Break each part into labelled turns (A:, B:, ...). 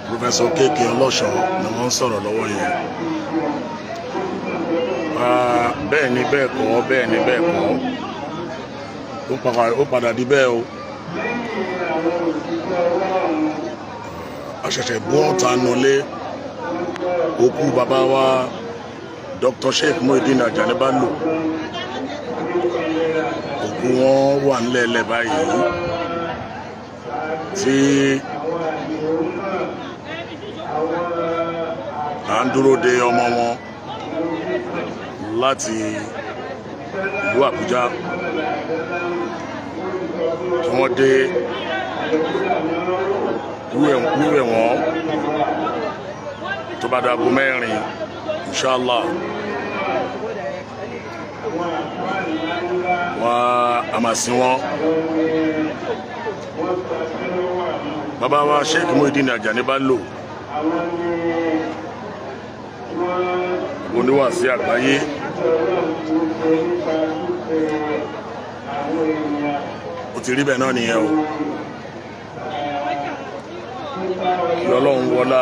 A: Professor Kéèké Ọlọ́ṣọ́ ni wọ́n ń sọ̀rọ̀ lọ́wọ́ yẹn. Bẹ́ẹ̀ ni bẹ́ẹ̀ kọ́, bẹ́ẹ̀ ni bẹ́ẹ̀ kọ́, ó padà di bẹ́ẹ̀ o. Àṣẹ̀ṣẹ̀ bọ́ ọ̀tá nulẹ̀ òkú bàbá wa Dr. Sheikh Muyideen Ajani Bello. Òkú wọn wà nílẹ̀ báyìí tí à ń dúró de ọmọ wọn láti ìlú Àbújá kí wọ́n dé wíwẹ̀ wọn tó bá dàgbò mẹ́rin inshallah wọ́n á máa sin wọn. Bàbá wa Sheikh Muyideen Ajani Bello oníwàásí àgbáyé ó ti rí bẹ́ẹ̀ náà nìyẹn o. Kí Ọlọ́run wọlá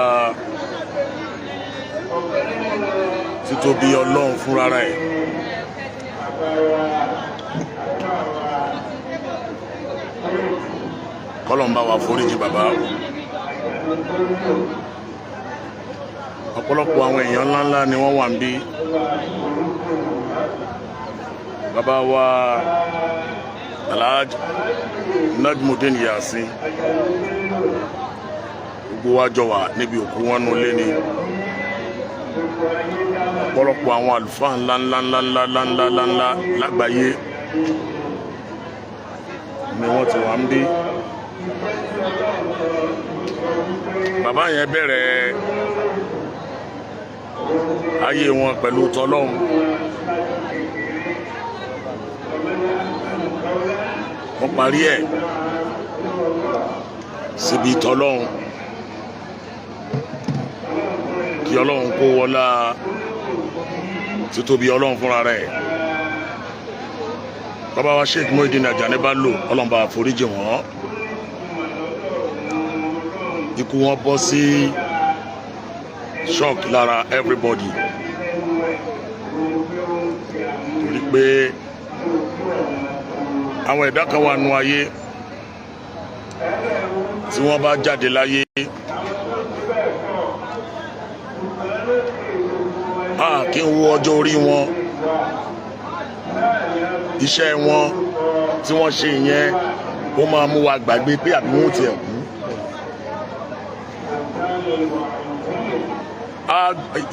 A: títóbi Ọlọ́run fúnra rẹ̀ k'Ọlọ́run bá wa foríjì bàbá. Ọ̀pọ̀lọpọ̀ àwọn èèyàn ńláńlá ni wọ́n wà ń bí. Bàbá wa Alhaji Najmuddin Yasin gbogbo wa jọ wà níbi òkú wọn nulẹ̀ ni. Ọ̀pọ̀lọpọ̀ àwọn àlùfáà ńláńlá lágbàáyé ni wọ́n ti wà ń bí. Bàbá yẹn bẹ̀rẹ̀ ayé wọn pẹ̀lú tọlọ́hun. Wọ́n parí ẹ̀ síbi tọlọ́hun. Kí Ọlọ́run kó wọlá títóbi Ọlọ́run fúnra rẹ̀. Bàbá wa Sheikh Muyideen Ajani Bello Ọlọ́run bá foríjì wọ́n. Ikú wọn bọ́ sí shock lára everybody torí pé àwọn ẹ̀dá kan wà nù ayé tí wọ́n bá jáde láyé kí n wo ọjọ́ orí wọn, iṣẹ́ wọn tí wọ́n ṣe yẹn ó máa mú wa gbàgbé pé àbí wọn ò tiẹ̀ kú.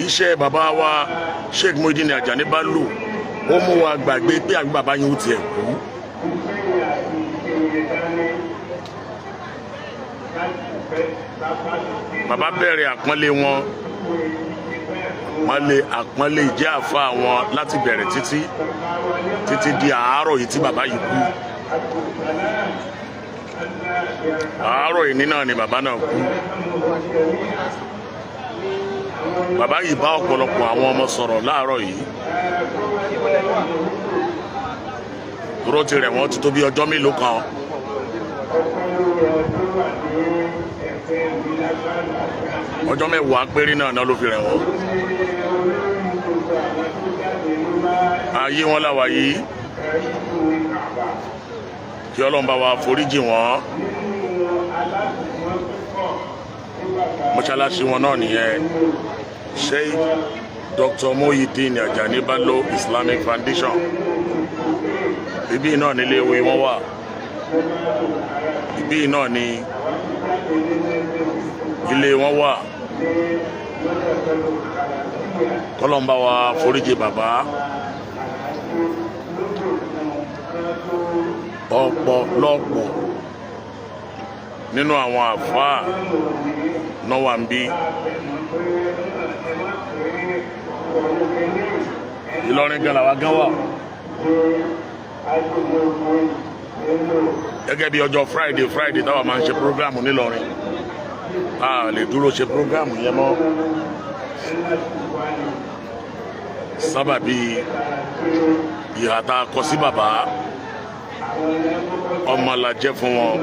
A: Iṣẹ́ bàbá wa Sheikh Muyideen Ajani Bello ó mú wa gbàgbé pé àbí bàbá yẹn ò tiẹ̀ kú. Bàbá bẹ̀rẹ̀ àpọ́nlé wọn, àpọ́nlé ìjẹ́ àfa wọn láti bẹ̀rẹ̀ títí di àárọ̀ yìí tí bàbá yìí kú. Àárọ̀ yìí náà ni bàbá náà kú. Bàbá yìí bá ọ̀pọ̀lọpọ̀ àwọn ọmọ sọ̀rọ̀ láàárọ̀ yìí. Dúró ti rẹ̀ wọ́n ti tó bí ọjọ́ mélòó kan. Ọjọ́ mẹ́wàá péré náà ló fi rẹ̀ wọ́n. Ayé wọn láwa yìí. Kí Ọlọ́run bá wa foríjì wọ́n. Mọ́ṣáláṣí wọn náà nìyẹn. Sheikh Dr. Muyideen Ajani Bello Islamic Foundation. Ibi náà nílé ìwé wọn wà. Ibi náà ni ilé wọn wà. K'Ọlọ́run bá wa foríjì bàbá. Ọ̀pọ̀lọpọ̀ nínú àwọn àfáà náà wà ń bí. Ìlọrin gan làwa gan wà. Gẹ́gẹ́ bí ọjọ́ Friday táwa máa ń ṣe prógráàmù nílọrin. A lè dúró ṣe prógráàmù yẹn mọ́. Sábàbí ìhà tá a kọ sí bàbá, ọmọ la jẹ́ fún wọn.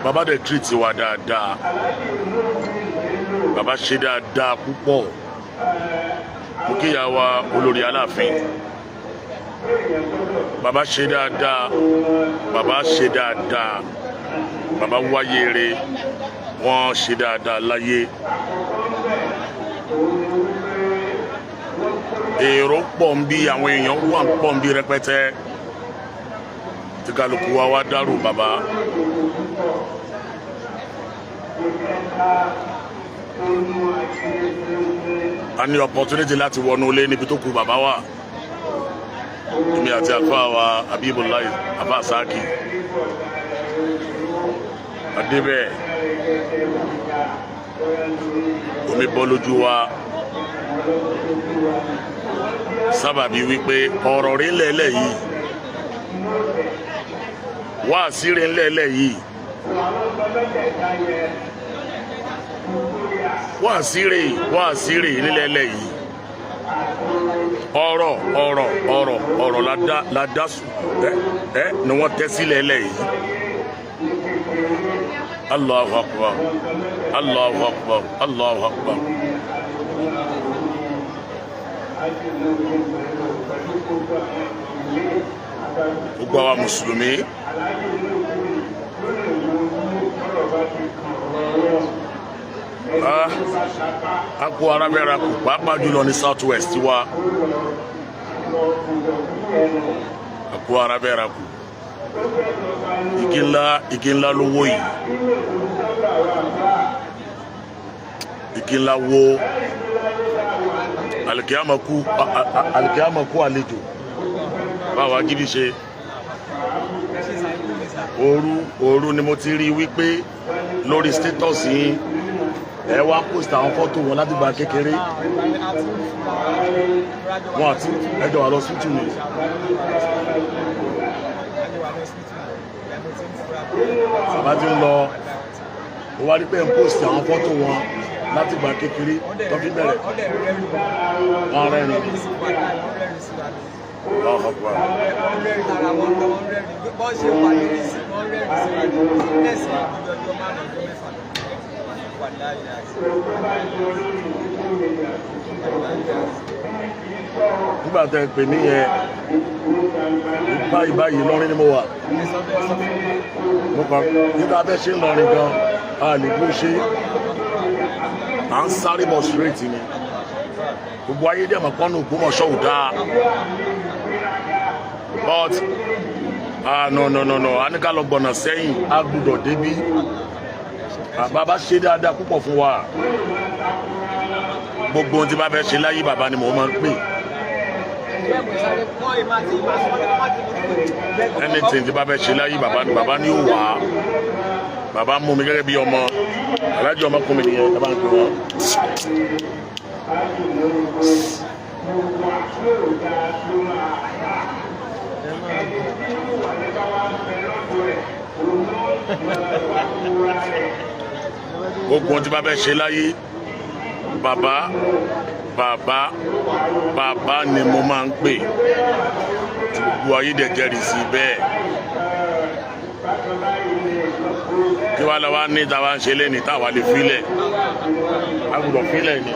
A: bàbá dẹ̀ treat wa dáadáa, bàbá ṣe dáadáa púpọ̀. Mo kí ìyá wa olórí Aláàfin, bàbá ṣe dáadáa, bàbá ṣe dáadáa, bàbá wáyé rere, wọ́n ṣe dáadáa láyé. Èrò pọ̀ ń bí, àwọn èèyàn wà ń pọ̀ ń bí rẹpẹtẹ tí kálukú wa wá dárò bàbá. A ní opportunity láti wọnú ilé níbi tó kù bàbá wa, èmi àti àlùfáà wa Habibullahi Afa Saki adébẹ̀, omi bọ́ lójú wa sábàbí wípé ọ̀rọ̀ rí ńlẹ̀ẹ́lẹ̀ yìí, wá síre ńlẹ̀ẹ́lẹ̀ yìí, wá síre ńlẹ̀ẹ́lẹ̀ yìí, ọ̀rọ̀ ládásù ni wọ́n tẹ́ sílẹ̀ ńlẹ̀ yìí. Allahu Akbar, Allahu Akbar, Allahu Akbar. Gbogbo àwa mùsùlùmí a kó arábẹ́ra kù, pàápàá jùlọ ní South West wa, a kó arábẹ́ra kù. Igi ńlá lówó yìí, igi ńlá wo alikiyama kú àlejò. Báwa gidi ṣe òru ni mo ti rí wípé lórí status yìí ẹ wá post àwọn fọ́tò wọn láti gba kékeré wọn àti ẹjọ́ wà lọ síìtù ni. Bàbá ti ń lọ ó wá rí pé ń post àwọn fọ́tò wọn láti gba kékeré tó fi bẹ̀rẹ̀ wọn rẹ̀ ni. Nígbà tẹ́ ẹ pè mí yẹn báyìí lọ́rin ni mo wà, mo kàn nígbà bẹ́ẹ̀ ṣe ń lọrin gan a lè dúró ṣe à ń sáré bọ̀ straight ni. Gbogbo ayé dẹ̀ mọ̀ pọ́nù Ògbómọ̀ṣọ́ ò dáa, but no a ní ká lọ gbọ̀nà sẹ́yìn, a gbúdọ̀ débí. Bàbá ṣe dáadáa púpọ̀ fún wa, gbogbo ohun tí bá fẹ́ ṣe láyé bàbá ni mo máa ń pè. Anything tí bá fẹ́ ṣe láyé bàbá ni ó wà. Bàbá mú mi gẹ́gẹ́ bí ọmọ, alájọ ọmọkùnrin nìyẹn, bàbá ń pè wọ́n. Gbogbo ohun tí bá fẹ́ ṣe láyé bàbá ni mo máa ń pè. Gbogbo ayé dẹ̀ jẹ́rìí sí bẹ́ẹ̀. Kí wá lọ wá ní táwa ń ṣe lẹ́ni táwa lè filẹ̀, a gbọ́dọ̀ filẹ̀ ni.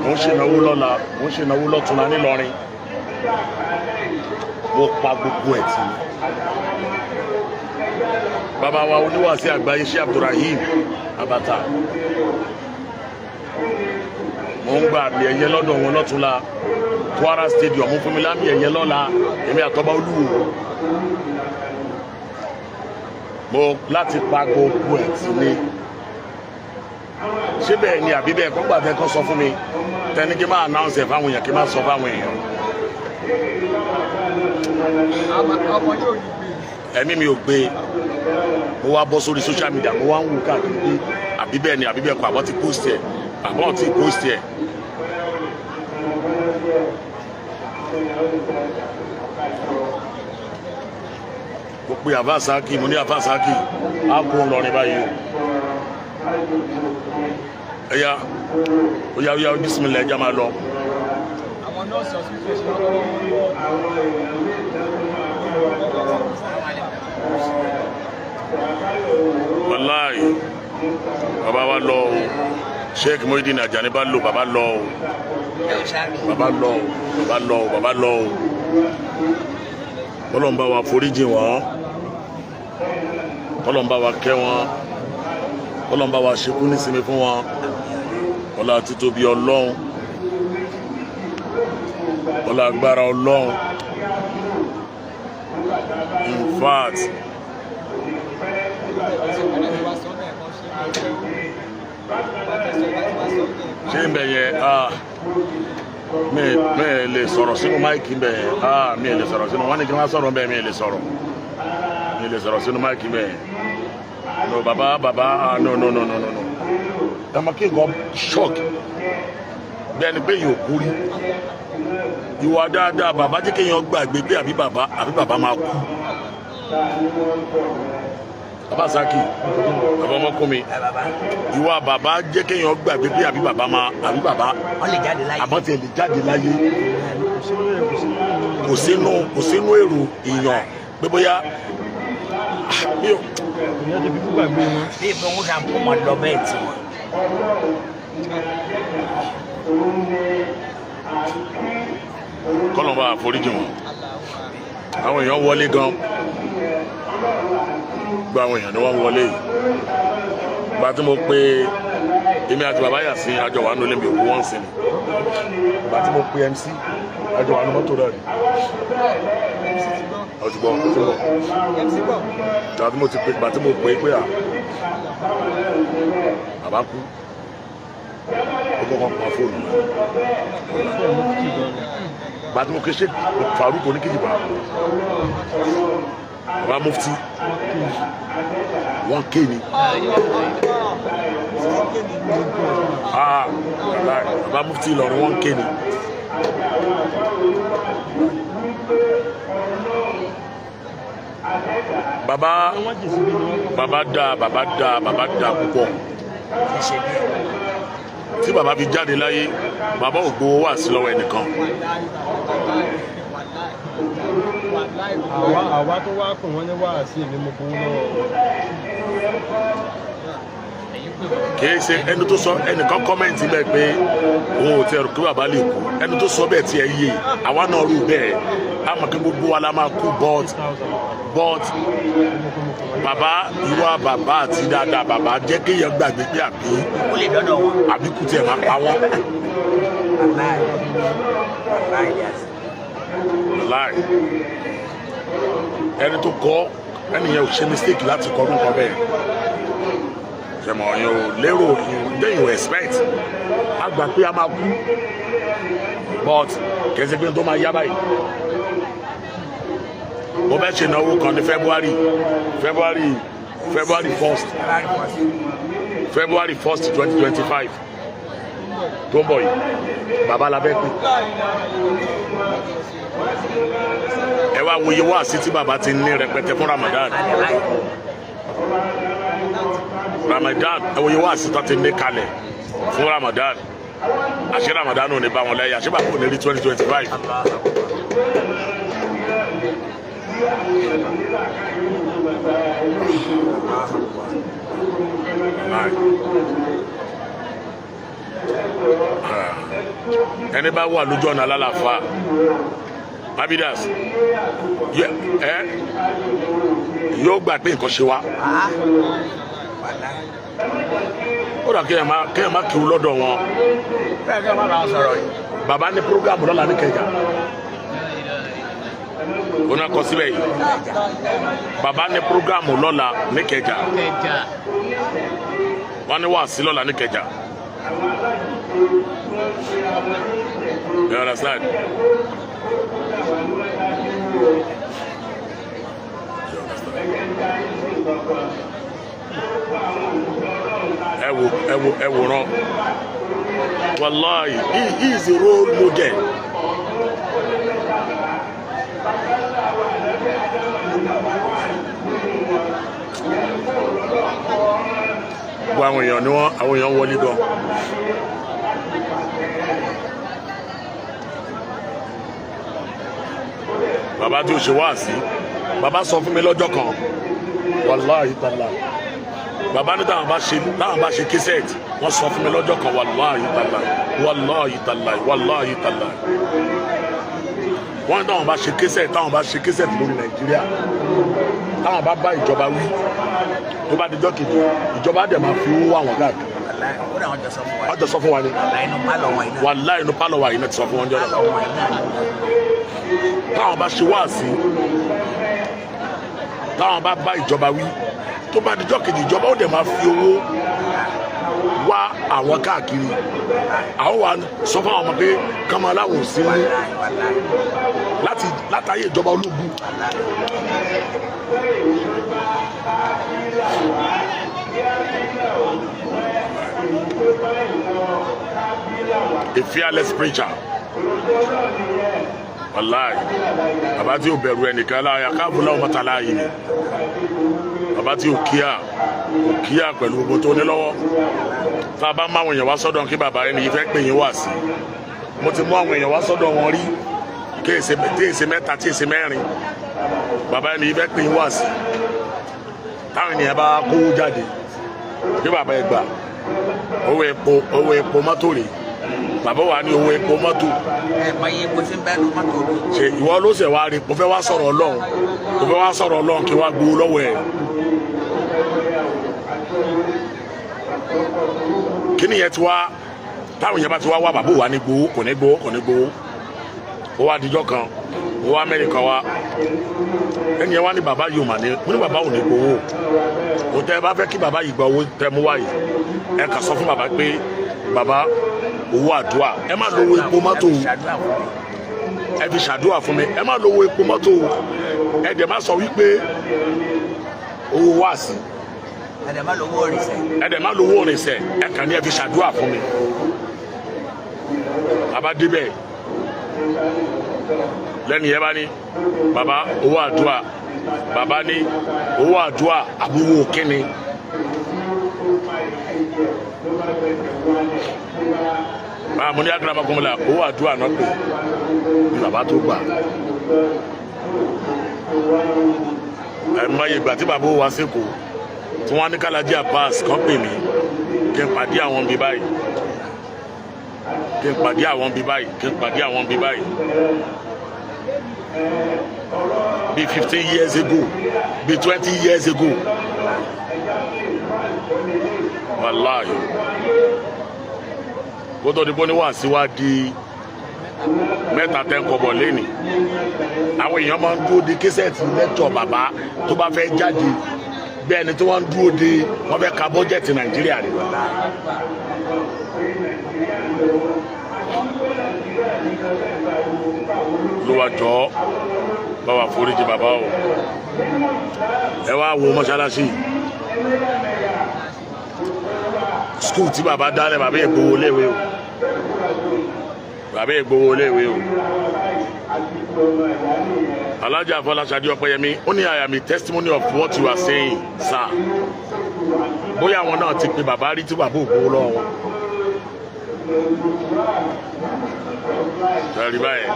A: Mo ń ṣènáwó lọ́la, mo ń ṣènáwó lọ́tùnla nílọrin, mo pa gbogbo ẹ̀ tì. Bàbá wa oníwàásí àgbáyé Sheikh Abdulrahim Abata, mo ń gba àmì ẹ̀yẹ lọ́dọ̀ wọn lọ́tùnla Kwara Stadium, mo fún mi lámì ẹ̀yẹ lọ́la, èmi àtọ́ba Olúwo. Mo láti pa gbogbo ẹ̀ tì ní. Ṣé bẹ́ẹ̀ ni àbí bẹ́ẹ̀ kọ́ gbàgbé kan sọ fún mi tẹni kí n máa announce ẹ̀ fáwọn èèyàn, kí n máa sọ fáwọn èèyàn. Ẹ̀mí mi ò gbé, mo wá bọ́ sórí social media, mo wá ń wò káàkiri pé àbí bẹ́ẹ̀ ni àbí bẹ́ẹ̀ kọ́ àbọ̀ ti post ẹ̀, àbọ̀ ti post ẹ̀. Mo pe Afa Saki, mo ní Afa Saki á kó ń lọrin báyìí o. Ẹ̀yà ó yá bísímìlà ẹja máa lọ. Àwọn nọ́ọ̀sì ọ̀sùn ṣe lọ́wọ́. wàláì bàbá wa lọ o Sheikh Muhyiddin Ajani bá lò bàbá lọ o bàbá lọ o bàbá lọ o bàbá lọ o Ọlọ́run bá wa foríjì wọ́n Ọlọ́run bá wa kẹ́ wọn Ọlọ́run bá wa ṣekú nísinmi fún wọn ọlá títóbi Ọlọ́run ọlá agbára Ọlọ́run in fact ṣé ń bẹ̀ yẹn mi lè sọ̀rọ̀ sínú máìkì ń bẹ̀ yẹn mi lè sọ̀rọ̀ sínú wọn ní kí wọ́n sọ̀rọ̀ bẹ́ẹ̀ mi lè sọ̀rọ̀ sínú máìkì bẹ́ẹ̀ no baba no ẹ̀ma kí n kọ́ shock bẹ́ẹ̀ ni pé yóò kú rí ìwà dáadáa bàbá jẹ́ kéèyàn gbàgbé pé àbí bàbá máa kú bàbá Saki bàbá ọmọkùnmi ìwà bàbá jẹ́ kéèyàn gbàgbé pé àbí bàbá àmọ́ tí ẹ lè jáde láyé kò sínú èrò èèyàn pé bóyá bí
B: ìbọn ń ra fún wọn lọ bẹ́ẹ̀ tí wọn.
A: kọ́lọ̀ bá àforíjì wọn àwọn èèyàn wọlé gan gba àwọn èèyàn ni wọ́n wọlé yìí gba tí mo pe èmi àti bàbá yà sí àjọ wà nínú lẹ́mí òkú wọ́n sí ni gba tí mo pe MC àjọ wà nínú mọ́tò rẹ̀ rí ọ̀tùgbọ́ gba tí mo pe pé bàbá kú ó kọ́kọ́ pa fóònù gba tí mo ké ṣe Farouk oníkìjìbá bàbá Mufti 1K ni bàbá Mufti Ìlọrin 1K ni bàbá dá púpọ̀ tí bàbá fi jáde láyé bàbá ò gbowó wá sí lọ́wọ́ ẹnìkan
C: àwa tó wá kùn wọ́n ní wàásì ní mo gbowó lọ́wọ́
A: kìí ṣe ẹni tó sọ ẹnìkan kọ́mẹ́ǹtì bẹ́ẹ̀ pé òun ò tẹ ẹrù kí bàbá lè kú ẹni tó sọ bẹ́ẹ̀ tí ẹ yé àwa náà rú bẹ́ẹ̀ àmọ́ kí gbogbo wa la máa kú but bàbá ìwà bàbá àti dáadáa bàbá jẹ́ kéèyàn gbàgbé pé àbí kú tiẹ̀ máa pa wọ́n. láì ẹni tó kọ́ ẹni yẹn ò ṣe mistake láti kọ́ nǹkan bẹ́ẹ̀ ṣẹmọ yẹn ò lérò then you expect a gbà pé a máa kú but kẹsì pé tó máa yá báyìí mo fẹ́ ṣe ìnáwó kan ní February 1st 2025 tó ń bọ̀ yìí bàbá la fẹ́ pè ẹ wá wo iye wáàsí tí bàbá ti ní rẹpẹtẹ fún Ramadan ẹ wo iye wáàsí tó ti ní kalẹ̀ fún Ramadan àṣẹ Ramadan ò ní bá wọn lẹ́yìn àṣẹ bàbá ò ní rí 2025. ẹni bá wà lójú ọ̀nà alálàáfà Abidas yóò gbà pé nǹkan ṣe wá ó dà kéèyàn má kí u lọ́dọ̀ wọn bàbá ní programu lọ́la ní Kẹjà ó náà kọ síbẹ̀ yìí bàbá ní programu lọ́la ní Kẹjà wọ́n ní wàásí lọ́la ní Kẹjà. You understand? ẹ wòran wallahi he is a role model. gbogbo àwọn èèyàn wọlé gan. bàbá tí ó ṣe wá sí bàbá sọ fún mi lọ́jọ́ kan wàláhì tàlà bàbá ní táwọn bá ṣe késẹ̀tì wọ́n sọ fún mi lọ́jọ́ kan wàláhì tàlà wàláhì tàlà wàláhì tàlà wọ́n ní táwọn bá ṣe késẹ̀tì lórí Nàìjíríà táwọn bá ìjọba wí tó bá dijọ́ kejì ìjọba dẹ̀ máa fi owó àwọn káàkiri. wọ́n jọ sọ fún wa ni wàláhì inú pálọ̀ wa yìí náà ti sọ fún wọn jọ́dọ̀ táwọn bá ṣe wáàsí táwọn bá ìjọba wí tó bá dijọ́ kejì ìjọba ó dẹ̀ máa fi owó wá àwọn káàkiri àwọn wa sọ fún àwọn ọmọ pé kọ́mọ aláwọ̀ sí ní látàyè ìjọba ológun. A fearless preacher. Wallahi bàbá tí ó bẹ̀rù ẹnìkan láàyè káàbùlà ọmọ tàlá yìí ni bàbá tí ó kíá pẹ̀lú gbogbo tó ní lọ́wọ́ tá a bá máa wọ̀nyàn wá sọ́dọ̀ kí bàbá ẹni yìí fẹ́ pè yín wá sí mo ti mú àwọn èèyàn wá sọ́dọ̀ wọn rí tí èsè mẹ́ta tí èsè mẹ́rin bàbá ẹni yìí fẹ́ pè yín wá sí táwọn ènìyàn bá kó jáde kí bàbá ẹ gbà owó epo mọ́tò rèé bàbá wa ní owó epo mọ́tò.
B: Báyìí epo ti ń bẹ́ẹ̀ nu mọ́tò mi.
A: ṣe ìwọ ló ṣe wá rí mo fẹ́ wá sọ̀rọ̀ Ọlọ́run kí wá gbowó lọ́wọ́ ẹ̀. kí nìyẹn ti wá táwọn èèyàn bá ti wá bàbá wa ní gbowó kò ní gbowó ó wá dijọ́ kan ó wá Amẹ́ríkà wá ẹni yẹn wá ní bàbá yìí ò mà ní mo ní bàbá ò ní gbowó o tẹ́ ẹ bá fẹ́ kí bàbá yìí gba owó tẹ́ mú wáyé ẹ kà sọ fún bàbá pé bàbá owó àdúrà ẹ má lówó epo mọ́tò ẹ fi ṣàdúrà fún mi ẹ má lówó epo mọ́tò ẹ dẹ̀ má sọ wípé owó wáàsí
B: ẹ dẹ̀ má lówó òrìṣẹ́
A: ẹ kàn ní ẹ fi ṣàdúrà fún mi bàbá débẹ̀ lẹ́nu yẹn bá ní bàbá owó àdúrà bàbá ní owó àdúrà àbúrò kínni. mo ní agbára máa gbọ́n la owó àdúrà náà pè ní bàbá tó gbà ẹ̀ máa yẹ gbà tí bàbá wa sẹ́kù tí wọ́n á ní kálájí Abbas kan pè mí kí n pàdé àwọn bí báyìí bí 15 years ago bí 20 years ago wàláhì kó tó di bó ní wà síwádìí mẹ́ta tẹ́ńkọ̀bọ̀ lẹ́nìí àwọn èèyàn máa ń dúró de késẹ́ẹ̀tì lẹ́tọ̀ bàbá tó bá fẹ́ jáde bẹ́ẹ̀ ni tí wọ́n ń dúró de wọ́n fẹ́ ka bọ́jẹ̀tì Nàìjíríà rẹ̀. lówàjọ́ báwa foríjì bàbá o ẹ wá wo mọ́ṣáláṣí skul tí bàbá dálẹ̀ bàbá yẹ gbowó léwe o Alhaja Afọláṣadé Ọpẹ́yẹmí ó ní I am a testimony of what you are saying sir bóyá àwọn náà ti pe bàbá rí tí bàbá ò gbowó lọ́wọ́ ẹ̀rí báyìí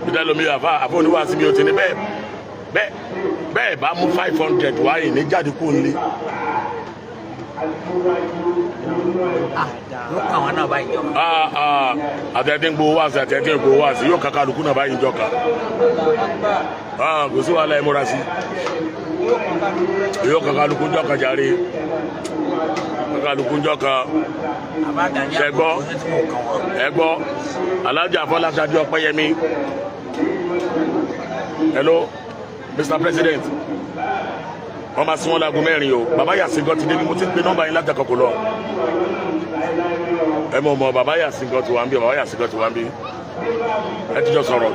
A: bídá lomi àfọ oníwàásí mi ò ti ní bẹ́ẹ̀ bá mú 500 wáyé ní jáde kó ń lé.
B: Yóò kàn wọ́n náà báyìí jọ.
A: Àtẹ̀tẹ̀ gbowó wá sí yóò kàkà lùkú náà báyìí jọ kà. Kò sí wàhálà ẹ̀ múra sí. Yóò kàkà lùkú jọ kà jàre. Kàkà lùkú jọ kà. Ẹgbọ́ Alhaja Afọláṣadé Ọpẹ́yẹmí. Hello, Mr. President. Wọ́n máa sún wọn láago mẹ́rin o bàbá Yàsíngọ́ ti débi mo ti ń pe nọ́mbà yín látàkọ̀kọ̀ lọ ẹ mọ̀ mọ̀ bàbá Yàsíngọ́ ti wá ń bí ẹ ti jọ sọ̀rọ̀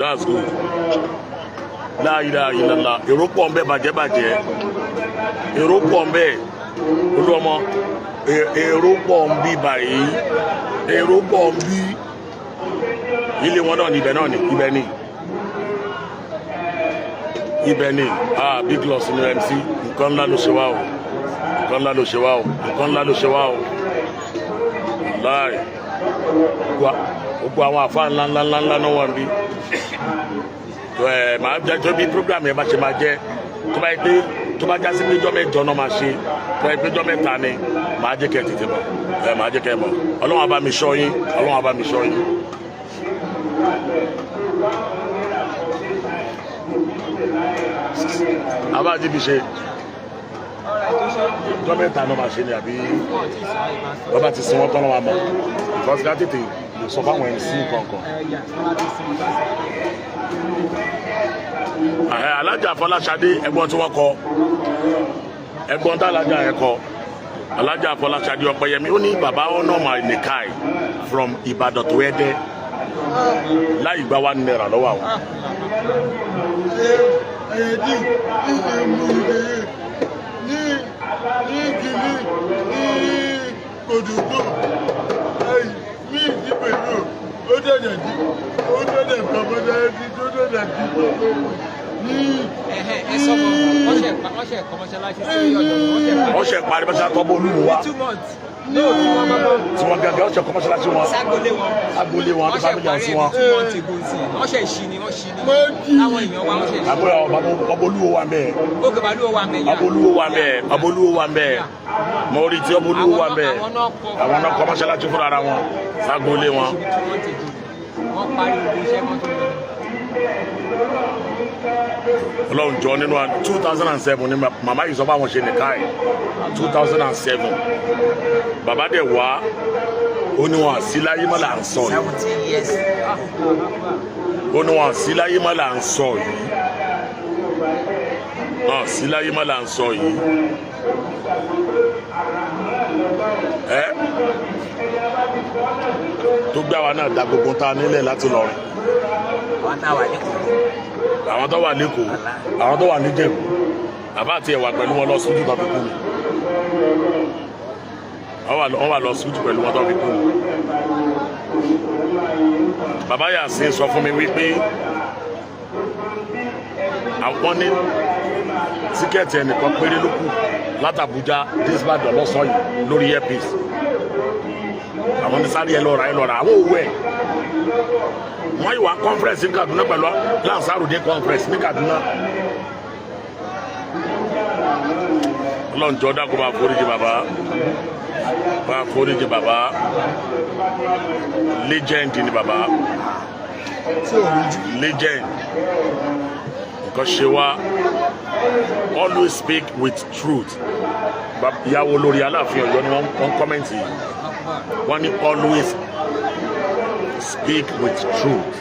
A: that's good La ilaha illallah èrò pọ̀ ń bẹ bàjẹ́ èrò pọ̀ ń bẹ olúọmọ èrò pọ̀ ń bí báyìí èrò pọ̀ ń bí ilé wọn náà ní ibẹ̀ ni big loss ní MC nǹkan ńlá ló ṣe wá o láì gbogbo àwọn àfáà ńlá náà wà ń bí màá jẹ́ tó bí program yẹn bá ṣe máa jẹ́ tó bá yẹ pé tó bá jásí pé jọ́ mẹ́jọ náà máa ṣe tó bá yẹ pé jọ́ mẹ́ta ni màá jẹ́ kẹ́ tètè mọ̀ màá jẹ́ kẹ́ mọ̀ Ọlọ́run á bá mi ṣọ́ yín Ọlọ́run á bá mi ṣọ́ yín. abájí bí ṣe jọ́ mẹ́ta náà máa ṣe ni àbí bàbá ti sin wọn tán lọ́wọ́ àmọ́ ìfọ́sí ká tètè sọ fáwọn MC kankan. Alájà Fọláṣadé ẹ̀gbọ́n tí wọ́n kọ ẹ̀gbọ́n tá alájà ẹ̀ kọ Alájà Fọláṣadé Ọpẹ́yẹmí ó ní bàbá ọ̀nà my nekai from Ìbàdàn to Ẹdẹ láì gbá wà náírà lọ́wọ́ àwọn.
D: ní kìíní ní Òdùgbò ní ìdíbèrò ó dẹ̀dẹ̀ pàmòdà ẹni tó dẹ̀dẹ̀ dìbò ní.
E: ẹ sọ fún wọn ṣe ẹ̀kọ́ mọ́ṣáláṣí sí ọ̀dọ̀
A: wọ́n ṣe parí mọ́ṣáláṣí tọ́ bọ́ olúwo wa tí wọ́n gẹ́gẹ́ wọ́n ṣe kọ́ mọ́ṣáláṣí wọn agbolé wọn àti fámìlì àwọn sí wọn.
E: wọ́n ṣe ṣì ní láwọn èèyàn wa wọ́n ṣe ṣì.
A: àbúrò ọbọ olúwo wa mẹ́ẹ̀.
E: ó kò bá olúwo wa mẹ́ẹ̀ yá.
A: ọbọ olúwo wa mẹ́ẹ̀ mọ orí tí ọbọ olúwo wa mẹ́ẹ̀ àwọn náà kọ́ mọ́ṣáláṣí fúnra ara wọn agbolé wọn.
E: wọ́n parí ogun iṣẹ́ mọ́tò lọ.
A: Ọlọ́run jọ nínú 2007 ni màmá yìí sọ fún àwọn ṣe nìkan ẹ̀ 2007 bàbá dẹ̀ wá ó ní wọn àsíláyé má là ń sọ yìí ó ní wọn àsíláyé má là ń sọ yìí àsíláyé má là ń sọ yìí tó gbé àwa náà da gbogbo ta nílẹ̀ láti lọ rìn àwọn tó wà lẹ́kọ̀ọ́ àwọn tó wà níjẹ̀bú àbá àti ẹ̀wà pẹ̀lú wọn lọ sùúrù tó fi kú mi wọ́n wà lọ sùúrù pẹ̀lú wọn tó fi kú mi. Bàbá Yàsín sọ fún mi wípé àwọn ní tíkẹ́ẹ̀tì ẹnìkan péré ló kù látàbújá dísbàdàn lọ́sàn yìí lórí airpeace àwọn ní sáré ẹ lọ́ra àwọn òwú ẹ̀ wọ́n yìí wá conference ní Kaduna pẹ̀lú Lansarudé conference ní Kaduna. Ọlọ́njọ́ dákú bá foríjì bàbá legend ni bàbá legend nǹkan ṣe wá always speak with truth. Ìyàwó lórí Aláàfin Ọ̀yọ́ ni wọ́n kọ́mẹ́ǹtì yìí wọ́n ní always speak with truth.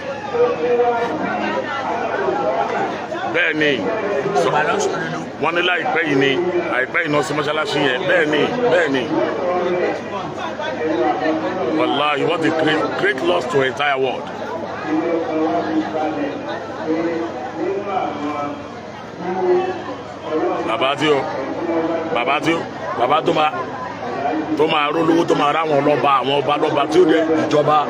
A: bẹ́ẹ̀ ni wọ́n ní láìpẹ́ yìí ni àìpẹ́ yìí náà sí mọ́ṣáláṣí yẹn bẹ́ẹ̀ ni wallahi what a great loss to the entire world. bàbá tó máa rólówó tó máa ráwọn àwọn ọba lọ́ba tí ó dé ìjọba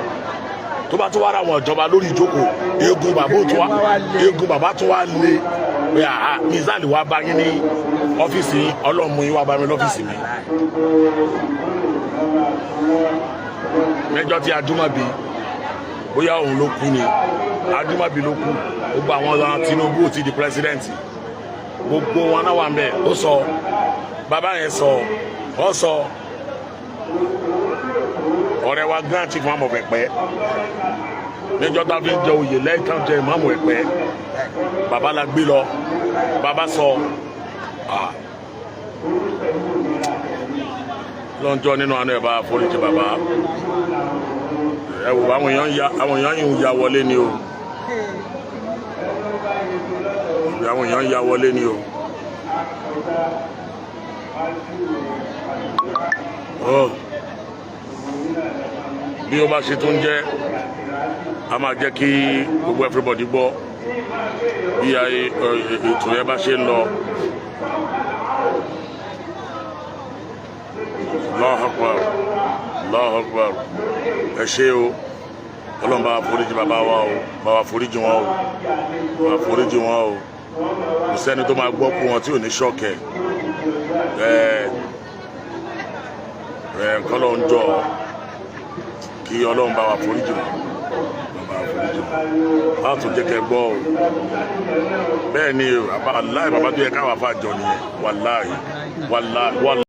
A: tó bá tó wá ráwọn ìjọba lórí ìjókòó eégún bàbá tó wá lé pé mizali wá bá yín ní ọ́fíìsì ọlọ́mú yín wá bá mi lọ́fíìsì mi. mẹ́jọ tí Adúmábí bóyá òun ló kú ni Adúmábí ló kú gbogbo àwọn Tinubu ti di pírẹsidẹ́ǹtì gbogbo wọn náà wà ń bẹ̀ ó sọ bàbá yẹn sọ ọ sọ ọ̀rẹ́ wa grand chief Imam of Ẹ̀pẹ́ níjọ́ tá a fi ń jẹ oyè lẹ́ẹ̀kan jẹ Imam Ẹ̀pẹ́ bàbá la gbé lọ bàbá sọ lọ́njọ́ nínú àná ẹ̀ bá foríjì bàbá ẹ wò àwọn èèyàn yìí ń ya wọlé ni o àwọn èèyàn ń ya wọlé ni o. Bí ó bá ṣe tó ń jẹ́ a máa jẹ́ kí gbogbo everybody gbọ́ bí ètò yẹn bá ṣe ń lọ. Allahu Akbar Allahu Akbar ẹ ṣé o Ọlọ́run bá wa foríjì bàbá wa o bá wa foríjì wọn o bá wa foríjì wọn o kò sẹ́ni tó máa gbọ́ kú wọn tí ò ní ṣọ́ọ̀kẹ́ nǹkan lọ ń jọ kí Ọlọ́run bá wa foríjì wọn bàbá àforíjì láti tún jẹ́ kẹ́ gbọ́ o bẹ́ẹ̀ ni o aláì bàbá tó yẹ káwọn afáàjọ nìyẹn wàláì wàláì.